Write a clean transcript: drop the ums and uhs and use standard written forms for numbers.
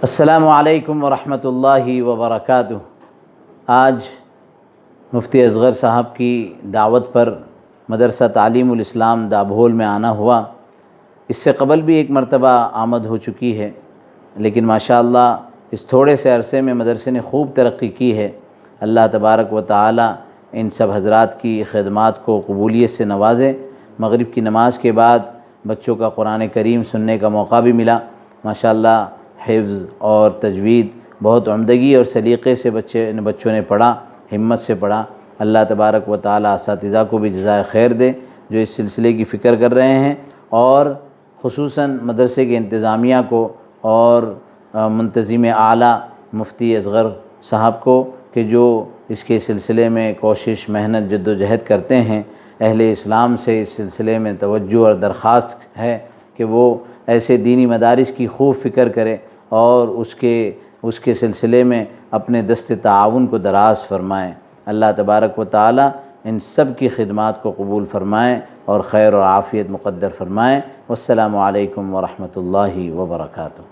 السلام علیکم ورحمۃ اللہ وبرکاتہ۔ آج مفتی اصغر صاحب کی دعوت پر مدرسہ تعلیم الاسلام دابھول میں آنا ہوا۔ اس سے قبل بھی ایک مرتبہ آمد ہو چکی ہے، لیکن ماشاءاللہ اس تھوڑے سے عرصے میں مدرسے نے خوب ترقی کی ہے۔ اللہ تبارک و تعالی ان سب حضرات کی خدمات کو قبولیت سے نوازے۔ مغرب کی نماز کے بعد بچوں کا قرآن کریم سننے کا موقع بھی ملا۔ ماشاءاللہ حفظ اور تجوید بہت عمدگی اور سلیقے سے بچوں نے پڑھا، ہمت سے پڑھا۔ اللہ تبارک و تعالی اساتذہ کو بھی جزائے خیر دے جو اس سلسلے کی فکر کر رہے ہیں، اور خصوصاً مدرسے کے انتظامیہ کو اور منتظم اعلیٰ مفتی اصغر صاحب کو کہ جو اس کے سلسلے میں کوشش، محنت، جد و جہد کرتے ہیں۔ اہل اسلام سے اس سلسلے میں توجہ اور درخواست ہے کہ وہ ایسے دینی مدارس کی خوب فکر کرے اور اس کے سلسلے میں اپنے دست تعاون کو دراز فرمائیں۔ اللہ تبارک و تعالی ان سب کی خدمات کو قبول فرمائیں اور خیر و عافیت مقدر فرمائیں۔ والسلام علیکم ورحمۃ اللہ وبرکاتہ۔